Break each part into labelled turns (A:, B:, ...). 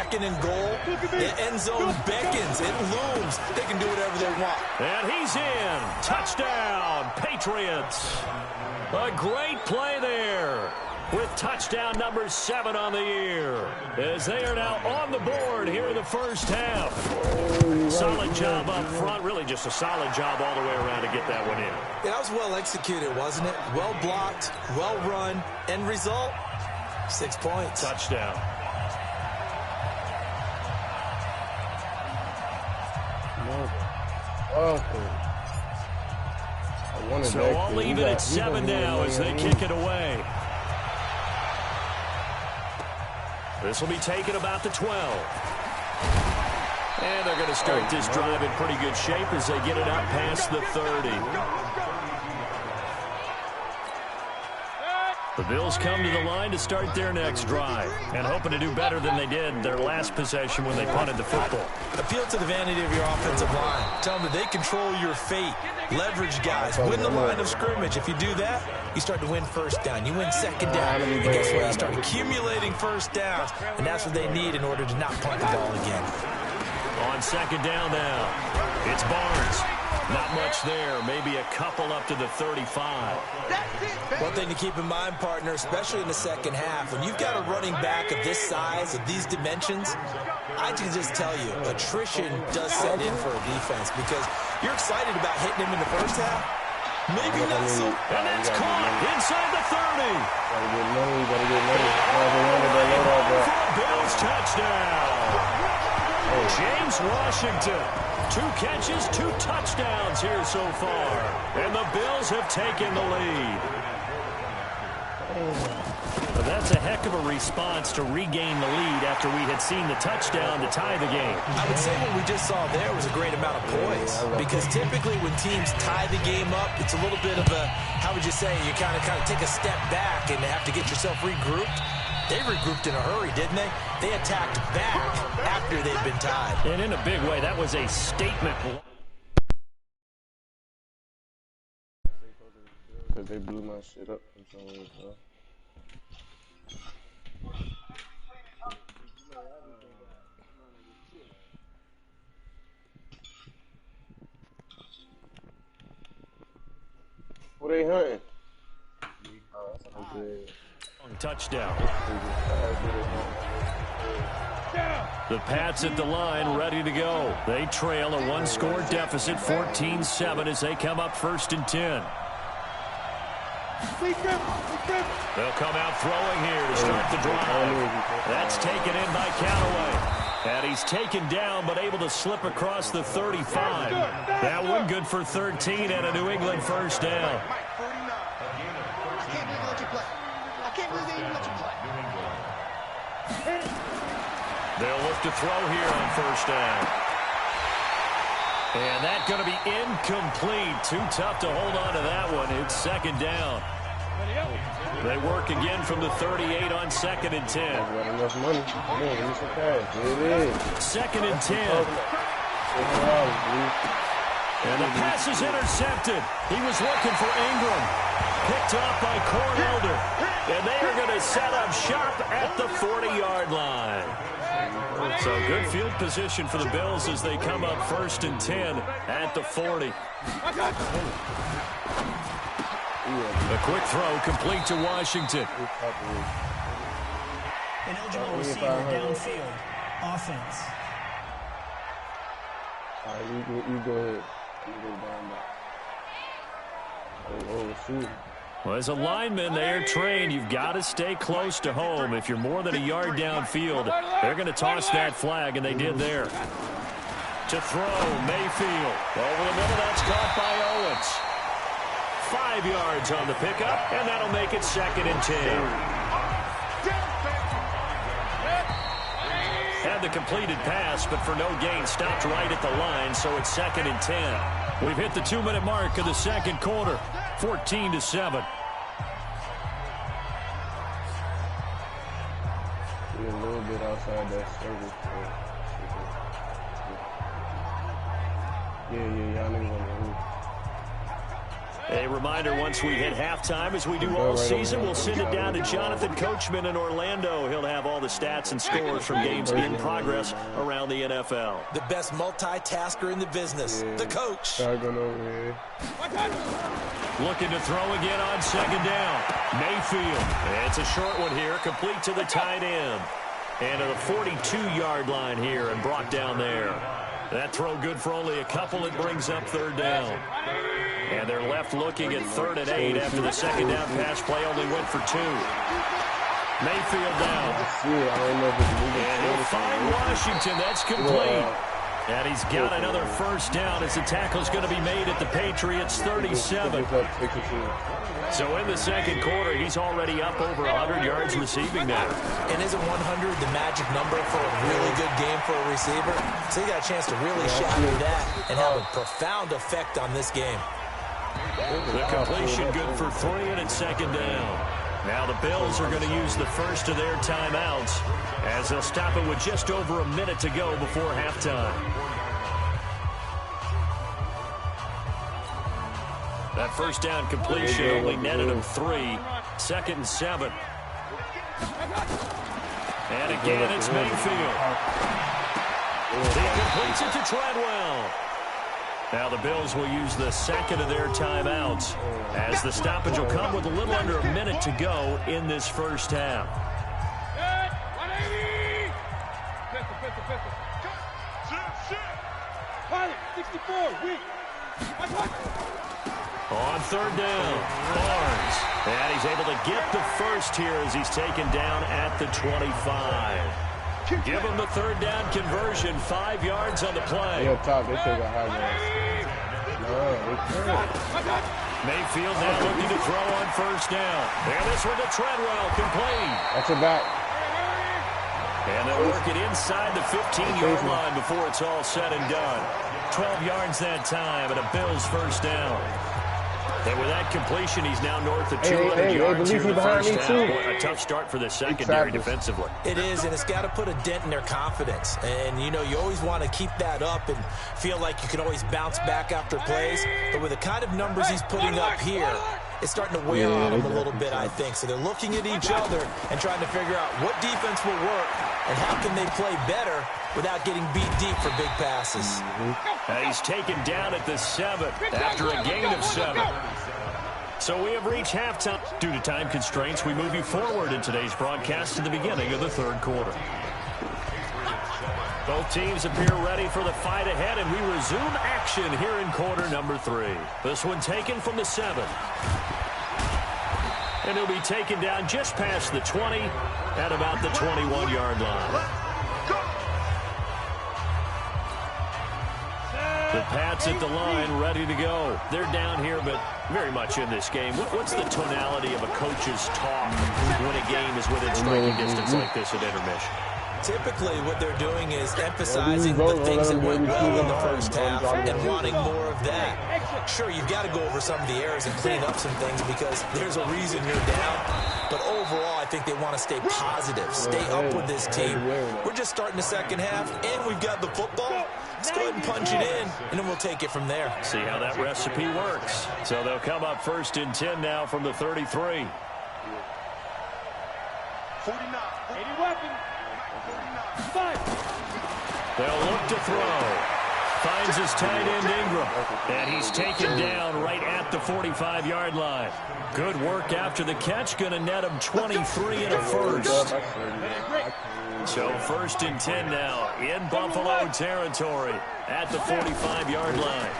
A: 2nd and goal. The end zone beckons. It looms. They can do whatever they want.
B: And he's in. Touchdown, Patriots. A great play there with touchdown number 7 on the year, as they are now on the board here in the first half. Solid job up front. Really just a solid job all the way around to get that one in.
A: Yeah, that was well executed, wasn't it? Well blocked, well run. End result, 6 points.
B: Touchdown. So I'll leave it at 7 now as they kick it away. This will be taken about the 12. And they're going to start this drive in pretty good shape as they get it out past the 30. The Bills come to the line to start their next drive and hoping to do better than they did their last possession when they punted the football.
A: Appeal to the vanity of your offensive line. Tell them that they control your fate. Leverage guys. Win the line of scrimmage. If you do that, you start to win first down. You win second down. And guess what? You start accumulating first downs. And that's what they need in order to not punt the ball again.
B: On second down now, it's Barnes. Not much there. Maybe a couple up to the 35.
A: One thing to keep in mind, partner, especially in the second half, when you've got a running back of this size, of these dimensions, I can just tell you, attrition does set in for a defense because you're excited about hitting him in the first half. Maybe not so.
B: And that's caught inside the 30. Bills touchdown. James Washington. 2 catches, 2 touchdowns here so far. And the Bills have taken the lead. But that's a heck of a response to regain the lead after we had seen the touchdown to tie the game.
A: I would say what we just saw there was a great amount of poise. Because typically when teams tie the game up, it's a little bit of a, how would you say, you kind of take a step back and have to get yourself regrouped. They regrouped in a hurry, didn't they? They attacked back after they'd been tied.
B: And in a big way, that was a statement.
C: Because they blew my shit up in some ways, bro. What they hunting? Okay.
B: Touchdown. The Pats at the line, ready to go. They trail a 1-score deficit, 14-7, as they come up 1st and 10. They'll come out throwing here to start the drive. That's taken in by Callaway. And he's taken down, but able to slip across the 35. That one good for 13 and a New England first down. They'll look to throw here on 1st down. And that's going to be incomplete. Too tough to hold on to that one. It's 2nd down. They work again from the 38 on 2nd and 10.
C: Enough money.
B: 2nd and 10. And the pass is intercepted. He was looking for Ingram. Picked off by Cornelder. And they are going to set up shop at the 40-yard line. So good field position for the Bills as they come up 1st and 10 at the 40. A quick throw complete to Washington.
D: An eligible receiver downfield. Offense.
C: All right, you go ahead. You go down there. Oh, shoot.
B: Well, as a lineman, they are trained. You've got to stay close to home. If you're more than a yard downfield, they're going to toss that flag, and they did there. To throw, Mayfield. Over the middle, that's caught by Owens. 5 yards on the pickup, and that'll make it 2nd and 10. Had the completed pass, but for no gain, stopped right at the line, so it's 2nd and 10. We've hit the 2-minute mark of the 2nd quarter, 14-7.
C: We're a little bit outside that circle. Yeah, y'all niggas on the roof.
B: A reminder, once we hit halftime, as we do all season, we'll send it down to Jonathan Coachman in Orlando. He'll have all the stats and scores from games in progress around the NFL.
A: The best multitasker in the business, the coach.
B: Looking to throw again on second down. Mayfield. It's a short one here, complete to the tight end. And to the 42-yard line here and brought down there. That throw good for only a couple. It brings up third down. And they're left looking at 3rd and 8 after the second down pass play only went for 2. Mayfield down. And he'll find Washington. That's complete. And he's got another first down as the tackle's going to be made at the Patriots' 37. So in the second quarter, he's already up over 100 yards receiving now.
A: And isn't 100 the magic number for a really good game for a receiver? So he got a chance to really shatter that and have a profound effect on this game.
B: The completion good for 3, and it's second down. Now the Bills are going to use the first of their timeouts as they'll stop it with just over a minute to go before halftime. That first down completion only netted him 3. 2nd and 7. And again, it's Mayfield. He completes it to Treadwell. Now the Bills will use the second of their timeouts as the stoppage will come with a little under a minute to go in this first half. On third down, Barnes. And he's able to get the first here as he's taken down at the 25. Give him the third down conversion, 5 yards on the play. Mayfield now looking to throw on first down. And this one to Treadwell, complete.
C: That's a back.
B: And they'll work it inside the 15-yard line before it's all said and done. 12 yards that time and a Bills first down. And with that completion, he's now north of 200 yards here in the first half. A tough start for the secondary defensively.
A: It is, and it's got to put a dent in their confidence. And, you know, you always want to keep that up and feel like you can always bounce back after plays. But with the kind of numbers he's putting up here, it's starting to wear on them a little bit, I think. So they're looking at each other and trying to figure out what defense will work and how can they play better without getting beat deep for big passes.
B: He's taken down at the 7 after a gain of 7. So we have reached halftime. Due to time constraints, we move you forward in today's broadcast to the beginning of the third quarter. Both teams appear ready for the fight ahead, and we resume action here in quarter number 3. This one taken from the 7. And he'll be taken down just past the 20 at about the 21-yard line. The Pats at the line, ready to go. They're down here, but very much in this game. What's the tonality of a coach's talk when a game is within striking distance like this at intermission?
A: Typically, what they're doing is emphasizing the things that went well in the first half and wanting more of that. Sure, you've got to go over some of the errors and clean up some things because there's a reason you're down. But overall, I think they want to stay positive, stay up with this team. We're just starting the second half, and we've got the football. Let's go ahead and punch it in, and then we'll take it from there.
B: See how that recipe works. So they'll come up 1st and 10 now from the 33.
E: 49. 80 weapon.
B: They'll look to throw. Finds his tight end Ingram. And he's taken down right at the 45-yard line. Good work after the catch. Going to net him 23 and a first. So 1st and 10 now in Buffalo territory at the 45-yard line.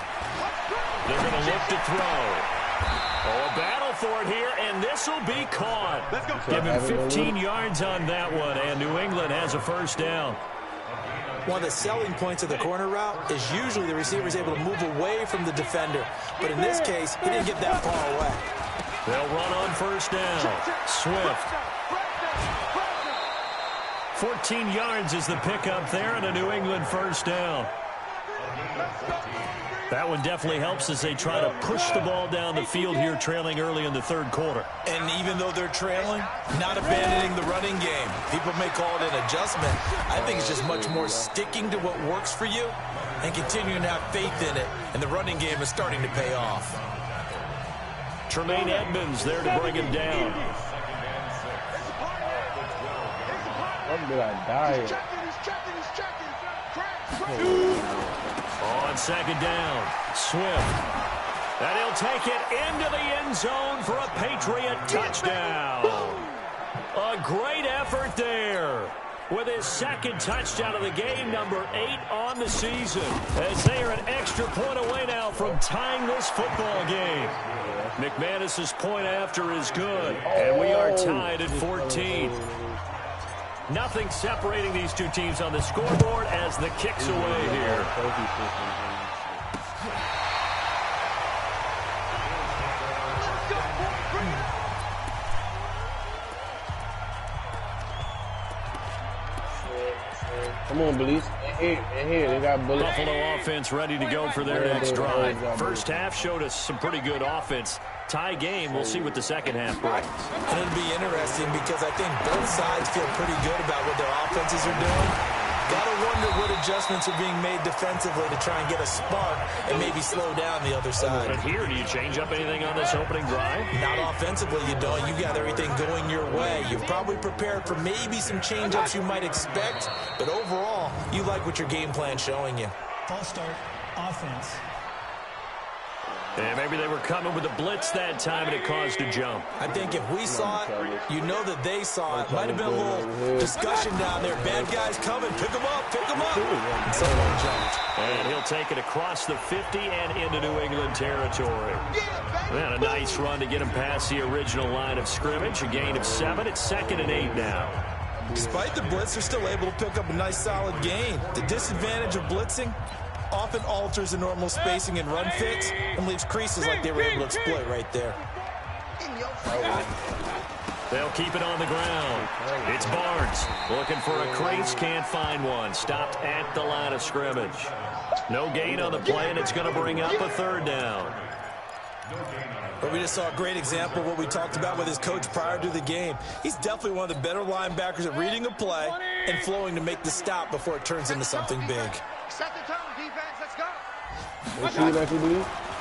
B: They're going to look to throw. Oh, a battle for it here, and this will be caught. Give him 15 yards on that one, and New England has a first down.
A: One of the selling points of the corner route is usually the receiver is able to move away from the defender. But in this case, he didn't get that far away.
B: They'll run on first down. Swift. 14 yards is the pickup there, and a New England first down. That one definitely helps as they try to push the ball down the field here, trailing early in the third quarter.
A: And even though they're trailing, not abandoning the running game. People may call it an adjustment. I think it's just much more sticking to what works for you and continuing to have faith in it. And the running game is starting to pay off.
B: Tremaine Edmonds there to bring him down.
C: What did I die?
B: On second down, Swift. And he'll take it into the end zone for a Patriot touchdown. A great effort there. With his second touchdown of the game, number 8 on the season. As they are an extra point away now from tying this football game. McManus's point after is good. And we are tied at 14. Nothing separating these two teams on the scoreboard as the kick's away here.
C: Come on, Belize. In here. They got bullets.
B: Buffalo offense ready to go for their next drive. First half showed us some pretty good offense. Tie game. We'll see what the second half brings.
A: And it'll be interesting because I think both sides feel pretty good about what their offenses are doing. Gotta wonder what adjustments are being made defensively to try and get a spark and maybe slow down the other side.
B: But here, do you change up anything on this opening drive?
A: Not offensively, you don't. You got everything going your way. You've probably prepared for maybe some change-ups you might expect, but overall, you like what your game plan's showing you.
D: False start, offense.
B: And maybe they were coming with a blitz that time and it caused a jump.
A: I think if we saw it, you know that they saw it. Might have been a little discussion down there. Bad guys coming. Pick them up. Pick them up. And someone jumped.
B: And he'll take it across the 50 and into New England territory. And a nice run to get him past the original line of scrimmage. A gain of 7. It's 2nd and 8 now.
A: Despite the blitz, they're still able to pick up a nice solid gain. The disadvantage of blitzing often alters the normal spacing and run fits and leaves creases like they were able to exploit right there.
B: They'll keep it on the ground. It's Barnes looking for a crease, can't find one. Stopped at the line of scrimmage. No gain on the play, and it's going to bring up a 3rd down.
A: But we just saw a great example of what we talked about with his coach prior to the game. He's definitely one of the better linebackers at reading a play and flowing to make the stop before it turns into something big.
E: Set the tone, defense. Let's go.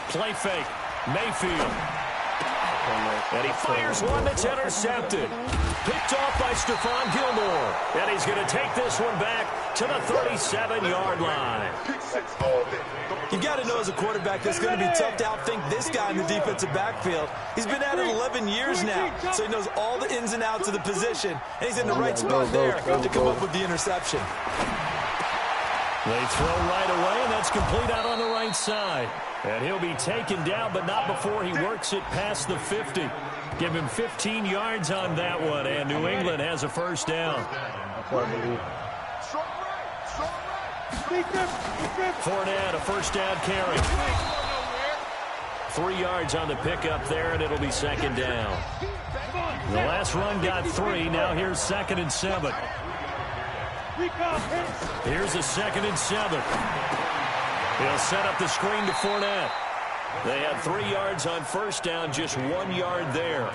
B: Play fake. Mayfield. And he fires one that's intercepted. Picked off by Stephon Gilmore. And he's going to take this one back to the 37-yard line.
A: You got to know as a quarterback that it's going to be tough to outthink this guy in the defensive backfield. He's been at it 11 years now, so he knows all the ins and outs of the position, and he's in the right spot there to come up with the interception.
B: They throw right away, and that's complete out on the right side. And he'll be taken down, but not before he works it past the 50. Give him 15 yards on that one, and New England has a 1st down. Fournette, a 1st down carry. 3 yards on the pickup there, and it'll be 2nd down. The last run got 3. Now here's 2nd and 7. Here's a 2nd and 7. He'll set up the screen to Fournette. They had 3 yards on 1st down, just 1 yard there.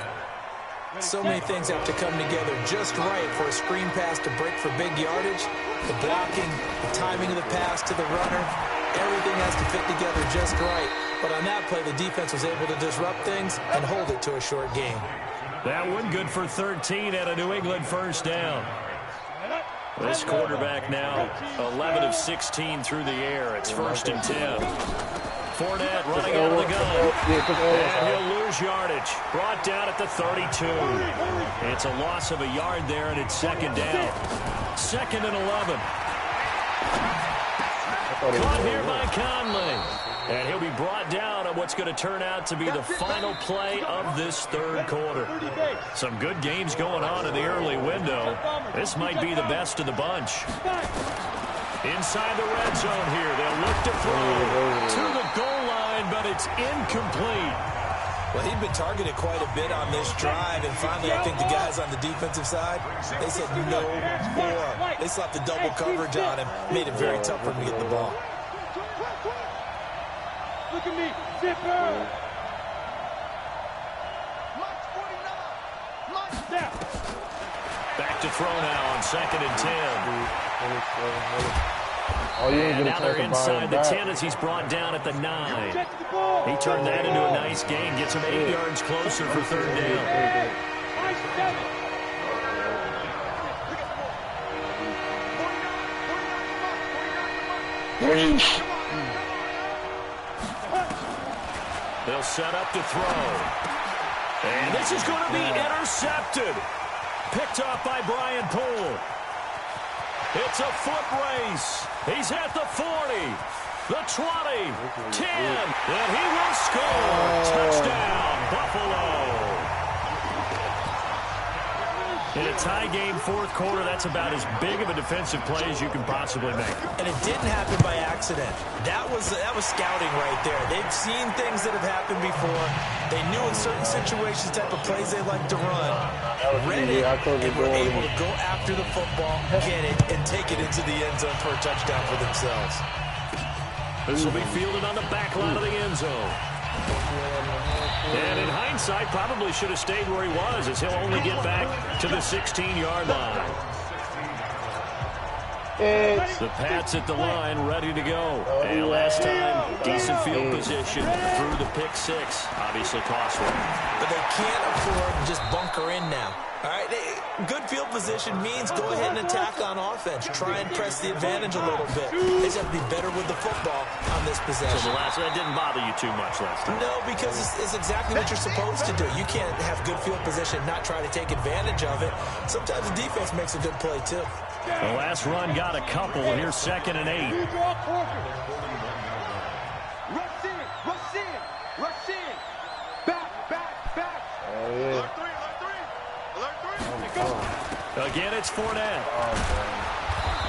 A: So many things have to come together just right for a screen pass to break for big yardage. The blocking, the timing of the pass to the runner, everything has to fit together just right. But on that play, the defense was able to disrupt things and hold it to a short gain.
B: That one good for 13 at a New England 1st down. This quarterback now 11 of 16 through the air. It's 1st and 10. Fournette running out of the gun. And he'll lose yardage. Brought down at the 32. It's a loss of a yard there, and it's 2nd down. 2nd and 11. Caught here by Conley. And he'll be brought down on what's going to turn out to be the final play of this 3rd quarter. Some good games going on in the early window. This might be the best of the bunch. Inside the red zone here. They'll look to throw to the goal line, but it's incomplete.
A: Well, he'd been targeted quite a bit on this drive, and finally I think the guys on the defensive side, they said no more. They slapped the double coverage on him, made it very tough for him to get the ball.
E: Look at me, zipper.
B: Back to throw now on 2nd and 10. And now they're inside the 10 as he's brought down at the 9. He turned that into a nice gain, gets him 8 yards closer for third down. They'll set up to throw. And this is going to be intercepted. Picked up by Brian Poole. It's a foot race. He's at the 40, the 20, 10, and he will score. Touchdown, Buffalo. In a tie game, fourth quarter, that's about as big of a defensive play as you can possibly make.
A: And it didn't happen by accident. That was scouting right there. They've seen things that have happened before. They knew in certain situations the type of plays they like to run. Read it, and were able to go after the football, get it, and take it into the end zone for a touchdown for themselves.
B: This will be fielded on the back line of the end zone. And in hindsight, probably should have stayed where he was, as he'll only get back to the 16-yard line. The Pats at the line, ready to go. And last time, decent field position through the pick 6. Obviously cost one.
A: But they can't afford to just bunker in now. All right, good field position means go ahead and attack on offense. Try and press the advantage a little bit. They just have to be better with the football on this possession.
B: So that didn't bother you too much last time?
A: No, because it's exactly what you're supposed to do. You can't have good field position and not try to take advantage of it. Sometimes the defense makes a good play, too.
B: The last run got a couple. Here's 2nd and 8.
E: Rush in, rush in, rush in. Back. Alert three.
B: Again, it's Fournette.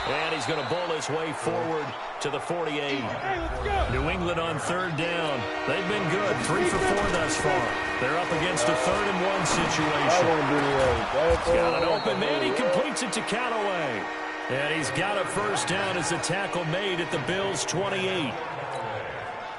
B: And he's going to bowl his way forward to the 48. New England on third down. They've been good, 3 for 4 thus far. They're up against a 3rd and 1 situation. He's got an open man. He completes it to Callaway. And he's got a first down as the tackle made at the Bills' 28.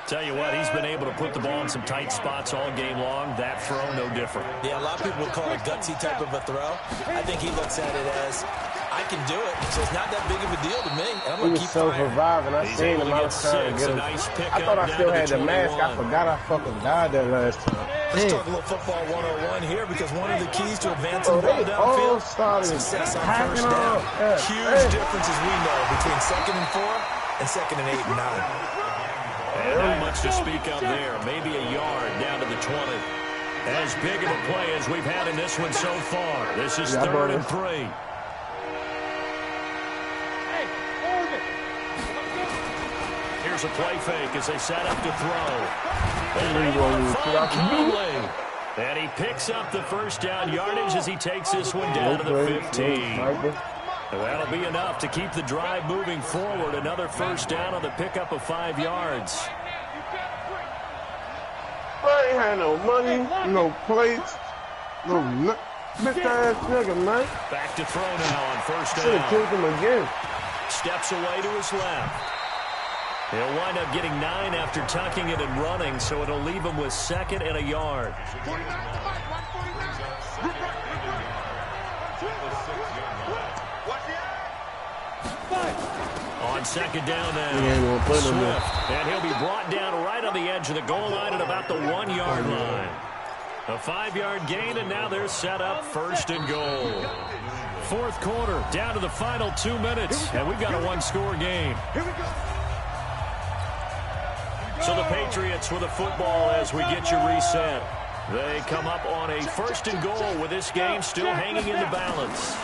B: Tell you what, he's been able to put the ball in some tight spots all game long. That throw, no different.
A: Yeah, a lot of people would call it a gutsy type of a throw. I think he looks at it as, I can do it, so it's not that big of a deal to me. And I'm going to keep
C: surviving. I seen him. I was trying to get him. I thought I still had the mask. I forgot I fucking died that last time.
A: Let's talk a little football 101 here, because one of the keys to advancing the ball downfield, success on first down. Huge difference, as we know, between 2nd and 4 and 2nd and 8 and 9.
B: And not much to speak of there. Maybe a yard down to the 20. As big of a play as we've had in this one so far. This is 3rd and 3. Here's a play fake as they set up to throw. And he picks up the first down yardage as he takes this one down to the 15. That'll be enough to keep the drive moving forward. Another first down on the pickup of 5 yards.
C: I ain't had no money, no plates, no bitch-ass nigga, man.
B: Back to throw now on first down.
C: Should have killed him again.
B: Steps away to his left. He'll wind up getting 9 after tucking it and running, so it'll leave him with 2nd and a yard. On 2nd down now, Swift, and he'll be brought down right on the edge of the goal line at about the 1-yard line. A 5-yard gain, and now they're set up 1st and goal. Fourth quarter, down to the final 2 minutes, and we've got a 1-score game. So the Patriots with a football as we get you reset. They come up on a 1st and goal with this game still hanging in the balance.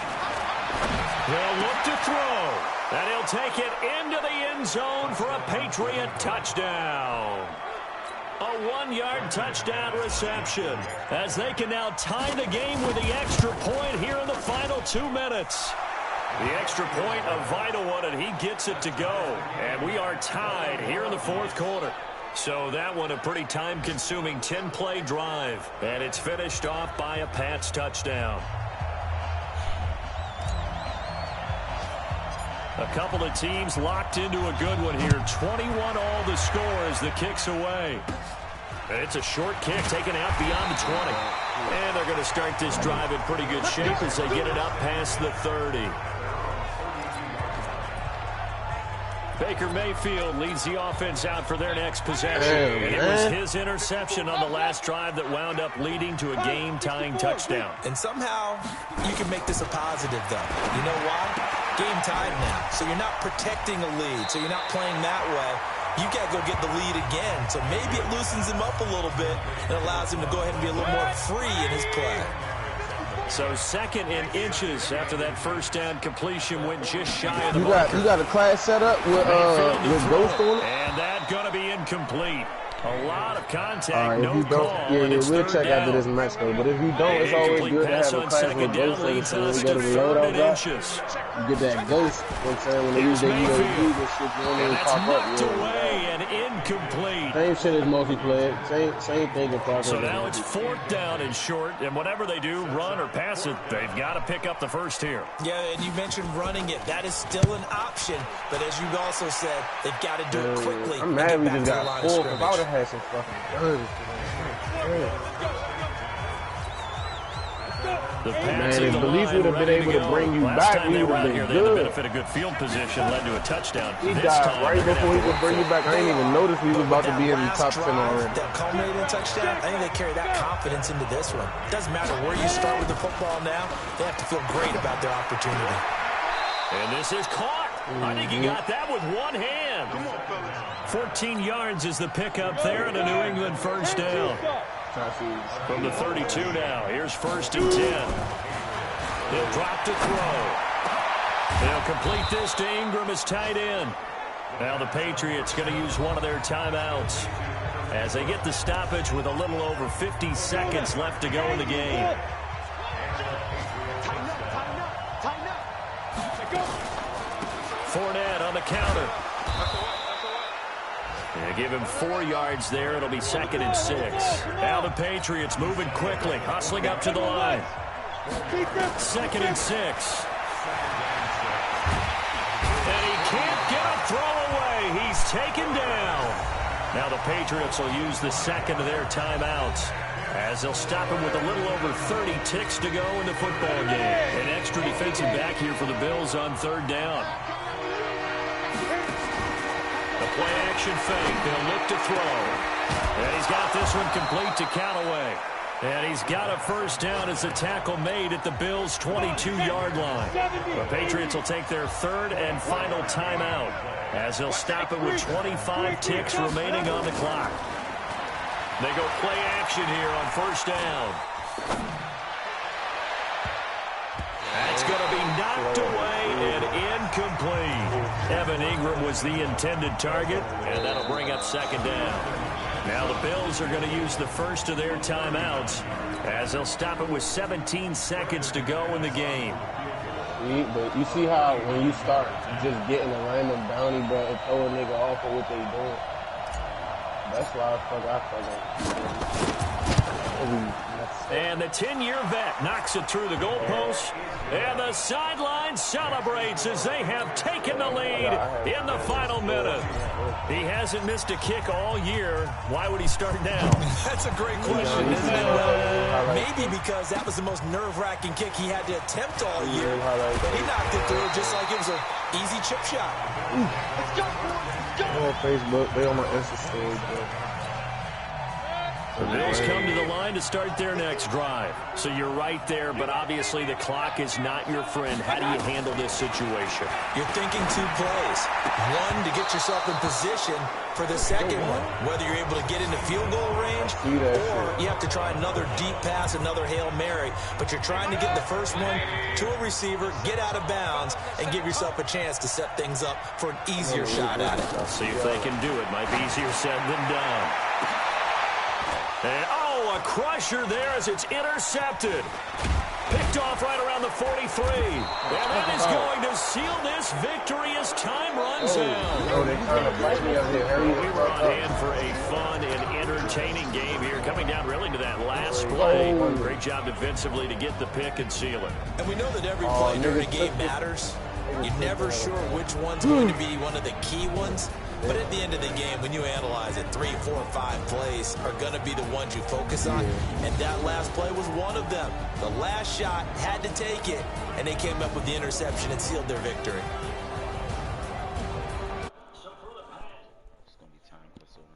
B: They'll look to throw, and he'll take it into the end zone for a Patriot touchdown. A 1-yard touchdown reception as they can now tie the game with the extra point here in the final 2 minutes. The extra point, a vital one, and he gets it to go. And we are tied here in the fourth quarter. So that one a pretty time-consuming 10-play drive. And it's finished off by a Pats touchdown. A couple of teams locked into a good one here. 21 all the score as the kick's away. And it's a short kick taken out beyond the 20. And they're going to start this drive in pretty good shape as they get it up past the 30. Baker Mayfield leads the offense out for their next possession. And it was his interception on the last drive that wound up leading to a game-tying touchdown.
A: And somehow you can make this a positive, though. You know why? Game tied now. So you're not protecting a lead. So you're not playing that way. You got to go get the lead again. So maybe it loosens him up a little bit and allows him to go ahead and be a little more free in his play.
B: So second in inches after that first down completion went just shy of the
C: You got a class set up with Ghost on it?
B: And that's going to be incomplete. A lot of contact,
C: no call. We'll check after this match, though. But if you don't, it's always good to have a class with Ghost on it. So you go to the loadout drop, you get that Ghost. You know what I'm saying? When they use their UAV, this shit, you don't even pop up.
B: Away and incomplete.
C: Same shit as multiplayer. Same thing in progress.
B: So now it's fourth down and short, and whatever they do, run or pass it, they've got to pick up the first here.
A: Yeah, and you mentioned running it. That is still an option. But as you also said, they've got to do it quickly.
C: I'm mad we just got 4 because I would have had some fucking guns.
B: Man,
C: if Belief would have been able to bring you back, we would have been good.
B: The benefit of good field position led to a touchdown.
C: He died right before he could bring you back. I didn't even notice we was about to be in the top 10 already.
A: That culminated touchdown, I think they carry that confidence into this one. It doesn't matter where you start with the football now. They have to feel great about their opportunity.
B: And this is caught. I think he got that with one hand. 14 yards is the pickup there and a New England first down. From the 32 now. Here's first and 10. He'll drop to throw. They'll complete this to Ingram as tight end. Now the Patriots going to use one of their timeouts as they get the stoppage with a little over 50 seconds left to go in the game. Fournette on the counter. They give him 4 yards there. It'll be second and 6. Now the Patriots moving quickly, hustling up to the line. Second and 6. And he can't get a throw away. He's taken down. Now the Patriots will use the second of their timeouts as they'll stop him with a little over 30 ticks to go in the football game. An extra defensive back here for the Bills on third down. Play-action fake. They'll look to throw. And he's got this one complete to Callaway. And he's got a first down as the tackle made at the Bills' 22-yard line. The Patriots will take their third and final timeout as they'll stop it with 25 ticks remaining on the clock. They go play-action here on first down. That's going to be knocked away and incomplete. Evan Ingram was the intended target, and that'll bring up second down. Now the Bills are going to use the first of their timeouts as they'll stop it with 17 seconds to go in the game.
C: But you see how when you start just getting a random bounty, bro, and throw a nigga off of what they doing. That's why I fuck.
B: And the 10-year vet knocks it through the goalpost. And the sideline celebrates as they have taken the lead in the final minute. He hasn't missed a kick all year. Why would he start now?
A: That's a great question, isn't it? Well, maybe because that was the most nerve-wracking kick he had to attempt all year. But he knocked it through just like it was an easy chip shot.
C: Let's go. They're on Facebook. They're on my Insta story, bro.
B: The Bills come to the line to start their next drive. So you're right there, but obviously the clock is not your friend. How do you handle this situation?
A: You're thinking 2 plays. One, to get yourself in position for the second one, whether you're able to get into field goal range or you have to try another deep pass, another Hail Mary. But you're trying to get the first one to a receiver, get out of bounds, and give yourself a chance to set things up for an easier shot at it.
B: See if they can do it. Might be easier said than done. And, a crusher there as it's intercepted. Picked off right around the 43. And that is going to seal this victory as time runs out. We were on hand for a fun and entertaining game here, coming down really to that last play. Great job defensively to get the pick and seal it.
A: And we know that every play during a game matters. You're never sure which one's going to be one of the key ones. But at the end of the game, when you analyze it, 3, 4, 5 plays are going to be the ones you focus on. And that last play was one of them. The last shot had to take it, and they came up with the interception and sealed their victory.